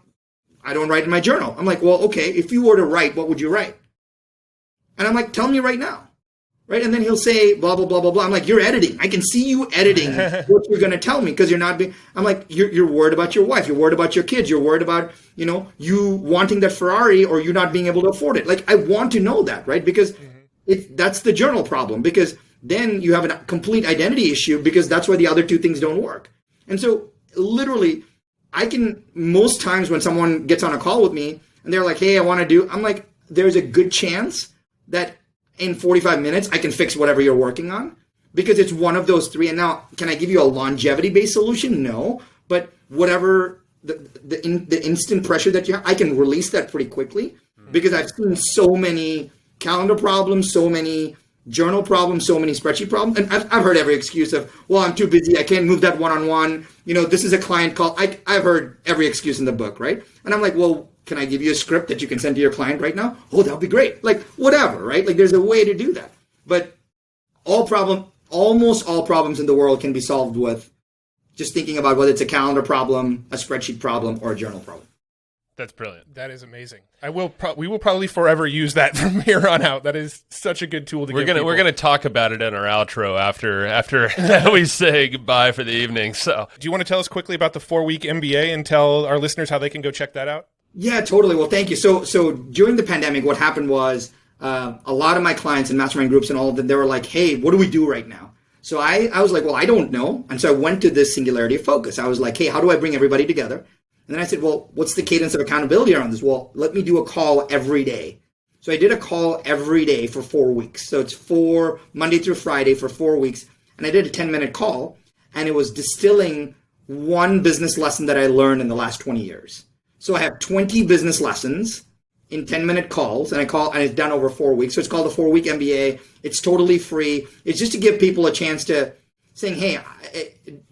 write in my journal. I'm like, well, okay, if you were to write, what would you write? And I'm like, tell me right now. Right? And then he'll say, blah, blah, blah, blah, blah. I'm like, you're editing. I can see you editing what you're going to tell me, because you're not being, I'm like, you're worried about your wife. You're worried about your kids. You're worried about, you wanting that Ferrari or you not being able to afford it. Like, I want to know that, right? Because that's the journal problem, because then you have a complete identity issue, because that's why the other 2 things don't work. And so literally, most times when someone gets on a call with me and they're like, hey, I'm like, there's a good chance that in 45 minutes, I can fix whatever you're working on, because it's one of those 3. And now, can I give you a longevity-based solution? No. But whatever the instant pressure that you have, I can release that pretty quickly, because I've seen so many calendar problems, so many journal problems, so many spreadsheet problems. And I've heard every excuse of, well, I'm too busy. I can't move that one-on-one. This is a client call. I've heard every excuse in the book, right? And I'm like, well, can I give you a script that you can send to your client right now? Oh, that would be great. Like, whatever, right? Like, there's a way to do that. But almost all problems in the world can be solved with just thinking about whether it's a calendar problem, a spreadsheet problem, or a journal problem. That's brilliant. That is amazing. We will probably forever use that from here on out. That is such a good tool to give people. We're gonna talk about it in our outro after we say goodbye for the evening. So, do you want to tell us quickly about the 4 Week Mba and tell our listeners how they can go check that out? Yeah, totally. Well, thank you. So during the pandemic, what happened was a lot of my clients and mastermind groups and all of them, they were like, hey, what do we do right now? So I was like, well, I don't know. And so I went to this Singularity of Focus. I was like, hey, how do I bring everybody together? And then I said, well, what's the cadence of accountability around this? Well, let me do a call every day. So I did a call every day for 4 weeks. So it's Monday through Friday for 4 weeks. And I did a 10-minute call, and it was distilling one business lesson that I learned in the last 20 years. So I have 20 business lessons in 10-minute calls, and it's done over 4 weeks. So it's called the 4 Week Mba. It's totally free. It's just to give people a chance to saying, hey,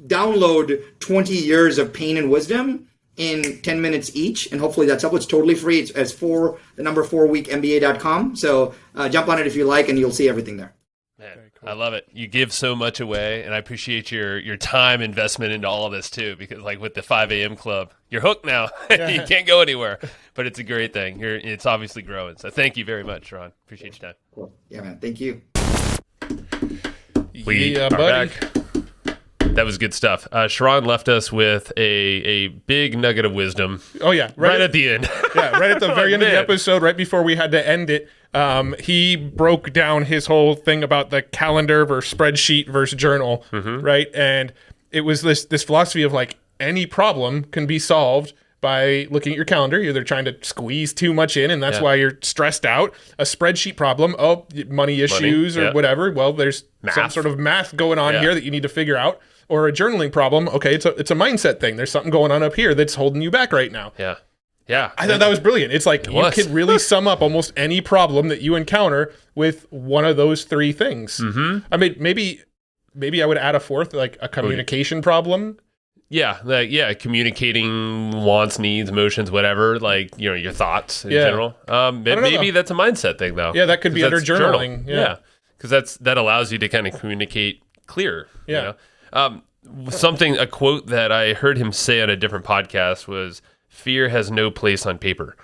download 20 years of pain and wisdom in 10 minutes each, and hopefully that's helpful. It's totally free. It's as the number 4weekmba.com. So jump on it if you like, and you'll see everything there. Man, cool. I love it. You give so much away, and I appreciate your time investment into all of this too, because like with the 5 a.m. club, you're hooked now. You can't go anywhere, but it's a great thing. It's obviously growing. So thank you very much, Sharran. Appreciate your time. Cool. Yeah, man. Thank you. We are buddy. back. That was good stuff. Sharran left us with a big nugget of wisdom. Oh, yeah. Right at the end. Yeah, right at the very end of the episode, right before we had to end it, he broke down his whole thing about the calendar versus spreadsheet versus journal, right? And it was this philosophy of like any problem can be solved by looking at your calendar. You're either trying to squeeze too much in, and that's why you're stressed out. A spreadsheet problem, money issues or whatever. Well, there's some sort of math going on here that you need to figure out. Or a journaling problem, okay, it's a mindset thing. There's something going on up here that's holding you back right now. Yeah. Yeah. I thought that was brilliant. It's like you could really sum up almost any problem that you encounter with one of those three things. Mm-hmm. I mean, maybe I would add a fourth, like a communication problem. Yeah, communicating wants, needs, emotions, whatever, like, your thoughts in general. Maybe that's a mindset thing, though. Yeah, that could be under journaling. Yeah. Because that allows you to kind of communicate clearer. Yeah. A quote that I heard him say on a different podcast was, fear has no place on paper.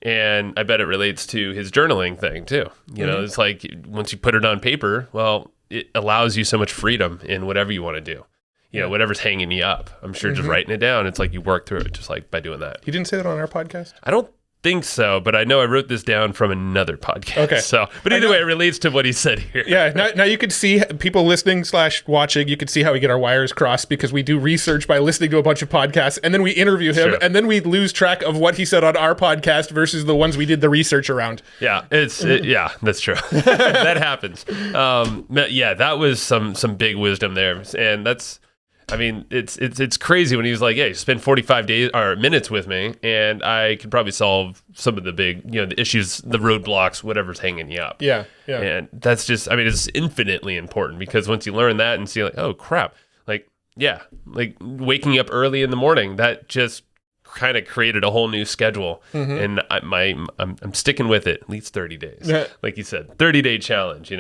And I bet it relates to his journaling thing too. It's like once you put it on paper, well, it allows you so much freedom in whatever you want to do. Whatever's hanging you up. I'm sure just writing it down, it's like you work through it just like by doing that. He didn't say that on our podcast? I don't think so, but I know I wrote this down from another podcast. Okay. But either way, it relates to what he said here. Yeah. Now you could see people listening / watching. You could see how we get our wires crossed because we do research by listening to a bunch of podcasts, and then we interview him, and then we lose track of what he said on our podcast versus the ones we did the research around. Yeah, that's true. That happens. That was some big wisdom there, and that's. I mean, it's crazy when he was like, "Yeah, spend 45 days or minutes with me, and I could probably solve some of the big, the issues, the roadblocks, whatever's hanging you up." Yeah. And that's just, it's infinitely important because once you learn that and see, like, oh crap, like waking up early in the morning, that just kind of created a whole new schedule, and I'm sticking with it at least 30 days, like you said, 30-day challenge,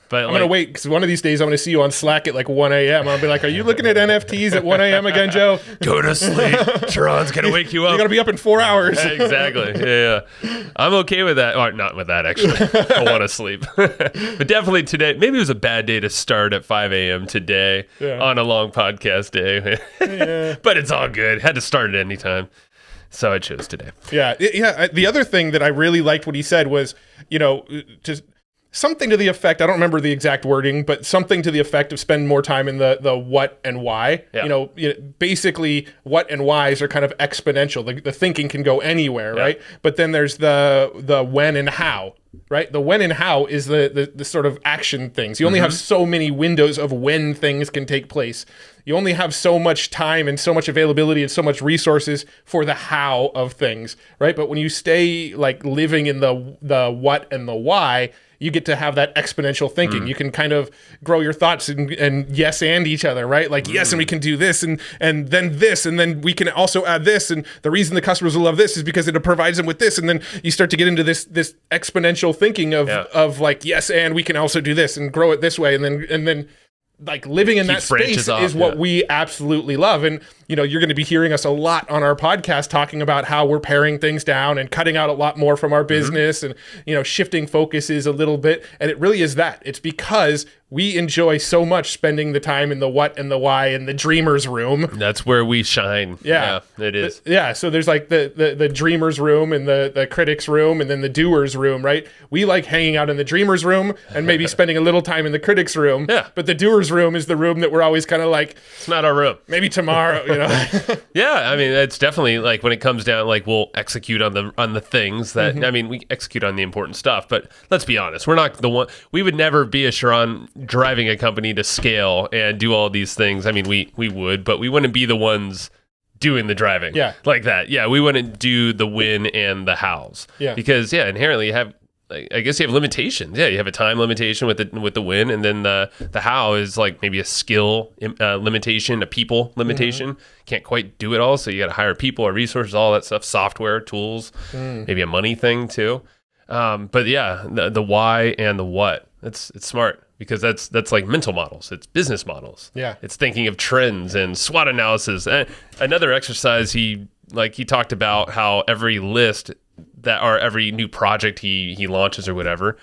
But I'm going to wait because one of these days I'm going to see you on Slack at like 1 a.m. I'll be like, are you looking at NFTs at 1 a.m. again, Joe? Go to sleep. Sharran's going to wake you up. You're going to be up in 4 hours. Exactly. Yeah. I'm okay with that. Or not with that, actually. I want to sleep. But definitely today, maybe it was a bad day to start at 5 a.m. today on a long podcast day. But it's all good. Had to start at any time. So I chose today. Yeah. The other thing that I really liked what he said was, just something to the effect, I don't remember the exact wording, but something to the effect of spend more time in the what and why. Yeah. Basically what and whys are kind of exponential. The thinking can go anywhere, right? But then there's the when and how, right? The when and how is the sort of action things. You only have so many windows of when things can take place. You only have so much time and so much availability and so much resources for the how of things, right? But when you stay like living in the what and the why, you get to have that exponential thinking. You can kind of grow your thoughts and yes and each other, right? Like, yes, and we can do this and then this, and then we can also add this. And the reason the customers will love this is because it provides them with this. And then you start to get into this exponential thinking of like, yes, and we can also do this and grow it this way. And then like living in that space is what we absolutely love. And, you're going to be hearing us a lot on our podcast talking about how we're paring things down and cutting out a lot more from our business and, shifting focuses a little bit. And it really is that. It's because we enjoy so much spending the time in the what and the why in the dreamer's room. That's where we shine. Yeah, it is. So there's like the dreamer's room and the critic's room and then the doer's room, right? We like hanging out in the dreamer's room and maybe spending a little time in the critic's room. Yeah. But the doer's room is the room that we're always kind of like, it's not our room. Maybe tomorrow. Yeah, I mean, it's definitely like when it comes down, like we'll execute on the things that I mean, we execute on the important stuff. But let's be honest, we're not the one. We would never be a Sharran driving a company to scale and do all these things. I mean, we would, but we wouldn't be the ones doing the driving. Yeah, like that. Yeah, we wouldn't do the when and the hows. Yeah, because inherently you have. I guess you have limitations. Yeah, you have a time limitation with the win, and then the how is like maybe a skill limitation, a people limitation. Can't quite do it all, so you got to hire people or resources, all that stuff, software, tools, maybe a money thing too. But yeah, the why and the what. It's smart because that's like mental models. It's business models. Yeah, it's thinking of trends and SWOT analysis. And another exercise he talked about how every list or every new project he launches or whatever.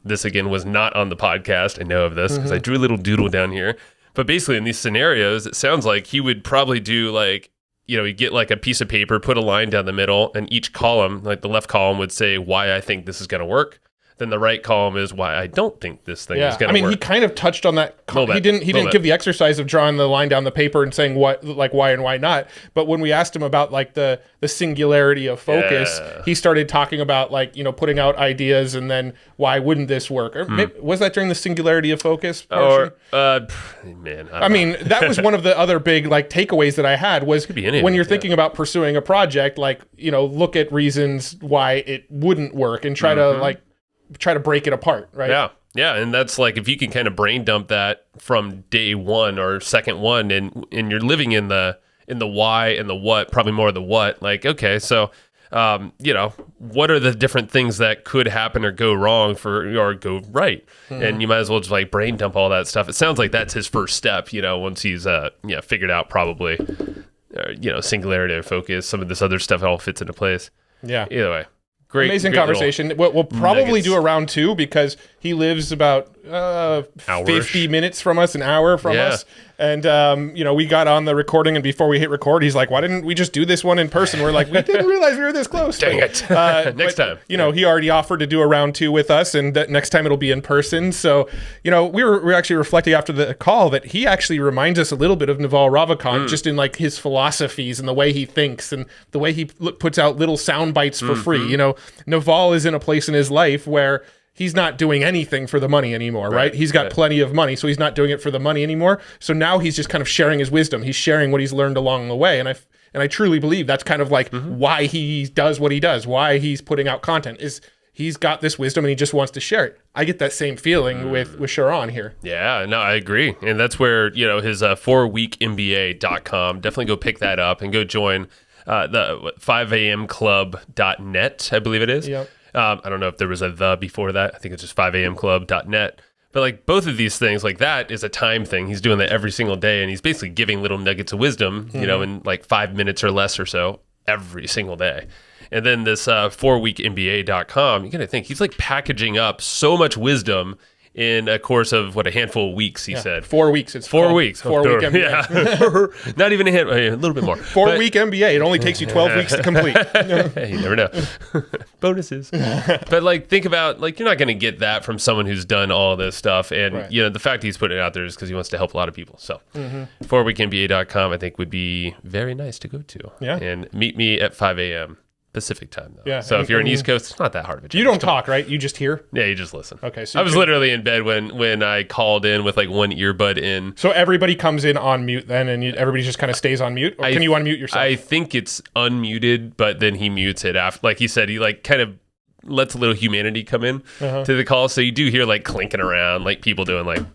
This again was not on the podcast. I know of this because I drew a little doodle down here. But basically in these scenarios, it sounds like he would probably do like, you get like a piece of paper, put a line down the middle, and each column, like the left column would say why I think this is going to work. Then the right column is why I don't think this thing is going to work. I mean, he kind of touched on that. He didn't give the exercise of drawing the line down the paper and saying what, like why and why not. But when we asked him about like the singularity of focus, he started talking about like, putting out ideas and then why wouldn't this work? Or was that during the singularity of focus portion? I mean, that was one of the other big like takeaways that I had was when you're thinking about pursuing a project, like, look at reasons why it wouldn't work and try to break it apart, right? Yeah, and that's like if you can kind of brain dump that from day one or second one, and you're living in the why and the what, probably more the what. Like, okay, so what are the different things that could happen or go wrong or go right, and you might as well just like brain dump all that stuff. It sounds like that's his first step, once he's figured out probably, singularity of focus, some of this other stuff all fits into place. Yeah. Either way. Amazing conversation. We'll probably do a round 2 because he lives about 50 minutes from us, an hour from us. And, we got on the recording, and before we hit record, he's like, why didn't we just do this one in person? We're like, we didn't realize we were this close. Dang it. Next time. He already offered to do a round 2 with us, and next time it'll be in person. So, we were actually reflecting after the call that he actually reminds us a little bit of Naval Ravikant, just in like his philosophies and the way he thinks and the way he puts out little sound bites for free. Naval is in a place in his life where he's not doing anything for the money anymore, right? He's got plenty of money, so he's not doing it for the money anymore. So now he's just kind of sharing his wisdom. He's sharing what he's learned along the way. And I truly believe that's kind of like why he does what he does, why he's putting out content, is he's got this wisdom and he just wants to share it. I get that same feeling with Sharran here. Yeah, no, I agree. And that's where, his 4weekmba.com, definitely go pick that up and go join the 5amclub.net, I believe it is. Yep. I don't know if there was a the before that. I think it's just 5amclub.net. But like both of these things, like that is a time thing. He's doing that every single day, and he's basically giving little nuggets of wisdom, in like 5 minutes or less or so every single day. And then this 4weekmba.com, you got to think he's like packaging up so much wisdom in a course of a handful of weeks, he said. 4 weeks. It's 4 weeks. 4 week MBA. Yeah. Not even a little bit more. 4 week MBA. It only takes you 12 weeks to complete. Hey, you never know. Bonuses. But like, think about, like, you're not going to get that from someone who's done all this stuff. And, the fact he's putting it out there is because he wants to help a lot of people. So 4weekmba.com, I think, would be very nice to go to. Yeah. And meet me at 5 a.m. Pacific time, though. Yeah, so if you're in East Coast, it's not that hard of a job. You don't talk, right? You just hear? Yeah, you just listen. Okay. So I was literally in bed when I called in with like one earbud in. So everybody comes in on mute then, and everybody just kind of stays on mute? Or can you unmute yourself? I think it's unmuted, but then he mutes it after. Like he said, he like kind of lets a little humanity come in to the call. So you do hear like clinking around, like people doing like,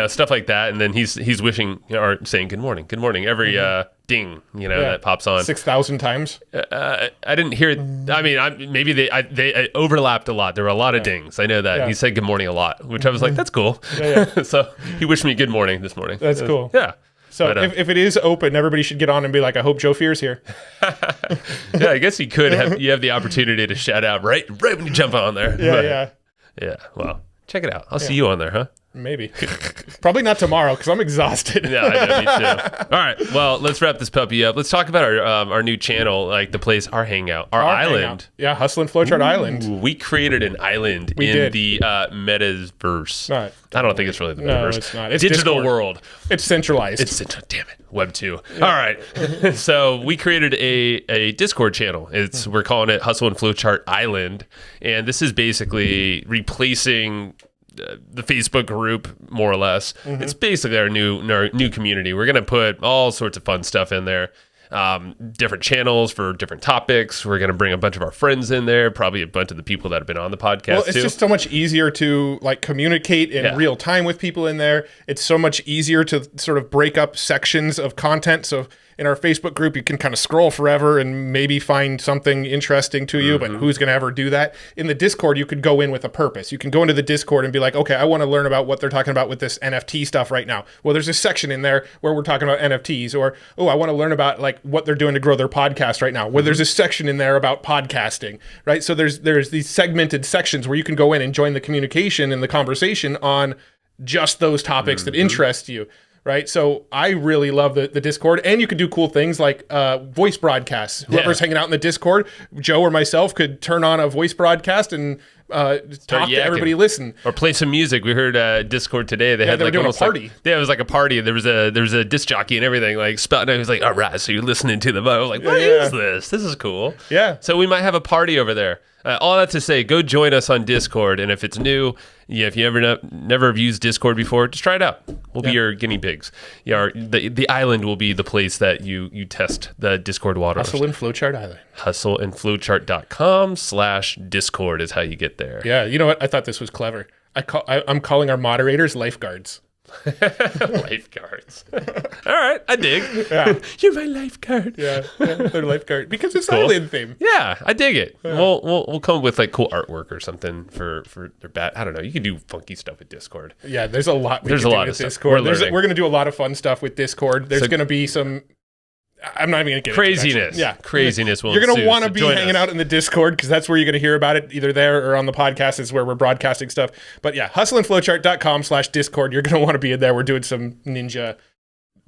stuff like that. And then he's wishing or saying good morning every ding, that pops on 6,000 times. I didn't hear it. I mean, maybe they overlapped a lot. There were a lot of dings. I know that. Yeah. He said good morning a lot, which I was like, that's cool. So he wished me good morning this morning. That's cool. Yeah. So if it is open, everybody should get on and be like, I hope Joe Fear's here. Yeah, I guess you could you have the opportunity to shout out right when you jump on there. Yeah. Yeah. Well, check it out. I'll see you on there, huh? Maybe. Probably not tomorrow because I'm exhausted. Yeah, I know, me too. All right, well, let's wrap this puppy up. Let's talk about our new channel, like the place, our hangout, our island. Hangout. Yeah, Hustle and Flowchart Island. Ooh, we created an island in the metaverse. Right. I don't think it's really the metaverse. No, it's not. It's digital Discord. world. It's centralized. Damn it, Web 2. Yeah. All right. So we created a Discord channel. We're calling it Hustle and Flowchart Island, and this is basically replacing the Facebook group, more or less. It's basically our new community. We're gonna put all sorts of fun stuff in there. Different channels for different topics. We're going to bring a bunch of our friends in there, probably a bunch of the people that have been on the podcast Well, it's just so much easier to like communicate in real time with people in there. It's so much easier to sort of break up sections of content. So in our Facebook group, you can kind of scroll forever and maybe find something interesting to you, but who's going to ever do that? In the Discord, you could go in with a purpose. You can go into the Discord and be like, okay, I want to learn about what they're talking about with this NFT stuff right now. Well, there's a section in there where we're talking about NFTs, or, oh, I want to learn about like what they're doing to grow their podcast right now. Well, there's a section in there about podcasting, right? So there's these segmented sections where you can go in and join the communication and the conversation on just those topics that interest you. Right. So I really love the Discord, and you could do cool things like voice broadcasts. Whoever's hanging out in the Discord, Joe or myself, could turn on a voice broadcast and talk to everybody, listen. Or play some music. We heard Discord today. They had like doing almost a party. Like, it was like a party. There was a disc jockey and everything. Like spouting. I was like, all right, so you're listening to them. I was like, what is this? This is cool. Yeah. So we might have a party over there. All that to say, go join us on Discord, and if it's new, if you never have used Discord before, just try it out. We'll be your guinea pigs. Yeah, the island will be the place that you test the Discord waters. Hustle and Flowchart Island. hustleandflowchart.com/Discord is how you get there. Yeah, you know what? I thought this was clever. I'm calling our moderators lifeguards. Lifeguards. All right, I dig. Yeah. You're my lifeguard. Yeah, they're lifeguard because it's island theme. Yeah, I dig it. Yeah. We'll come up with like cool artwork or something for their bat. I don't know. You can do funky stuff with Discord. Yeah, there's a lot. There's a lot of Discord. Stuff. We're going to do a lot of fun stuff with Discord. There's going to be some. I'm not even going to get craziness. Yeah, craziness. You're going to want to be hanging out in the Discord because that's where you're going to hear about it, either there or on the podcast is where we're broadcasting stuff. But yeah, hustleandflowchart.com/Discord. You're going to want to be in there. We're doing some ninja.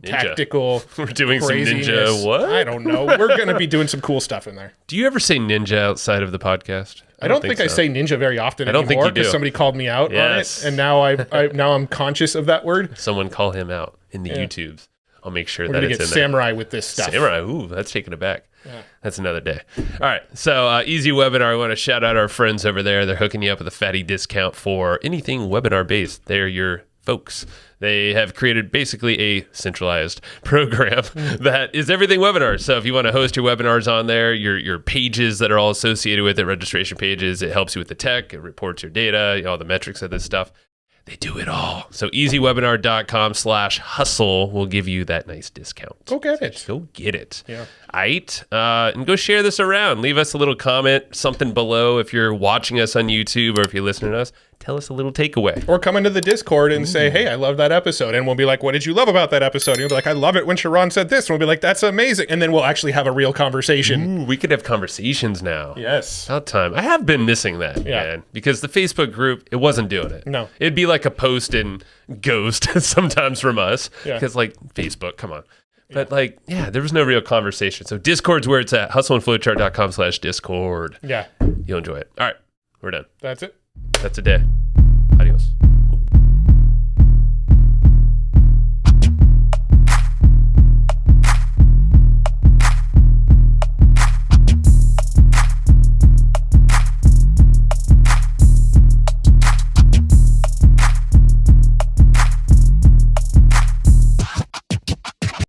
Tactical. We're doing craziness. Some ninja. What? I don't know. We're going to be doing some cool stuff in there. Do you ever say ninja outside of the podcast? I don't think I say ninja very often anymore. I don't think you do. Because somebody called me out on it, and now I'm conscious of that word. Someone call him out in the YouTubes. I'll make sure that it's in there. We're going to get samurai with this stuff. Samurai, ooh, that's taking it back. Yeah. That's another day. All right, so Easy Webinar, I want to shout out our friends over there. They're hooking you up with a fatty discount for anything webinar-based. They're your folks. They have created basically a centralized program that is everything webinar. So if you want to host your webinars on there, your pages that are all associated with it, registration pages, it helps you with the tech, it reports your data, all the metrics of this stuff. They do it all. So easywebinar.com/hustle will give you that nice discount. Go get it. Go get it. Yeah. All right. And go share this around. Leave us a little comment, something below. If you're watching us on YouTube or if you're listening to us, tell us a little takeaway. Or come into the Discord and say, hey, I love that episode. And we'll be like, what did you love about that episode? And you'll be like, I love it when Sharran said this. And we'll be like, that's amazing. And then we'll actually have a real conversation. Ooh, we could have conversations now. Yes. About time. I have been missing that, man. Because the Facebook group, it wasn't doing it. No. It'd be like a post and ghost sometimes from us. Yeah. Because like Facebook, come on. But there was no real conversation. So Discord's where it's at. hustleandflowchart.com/Discord. Yeah. You'll enjoy it. All right. We're done. That's it. That's a day. Adios.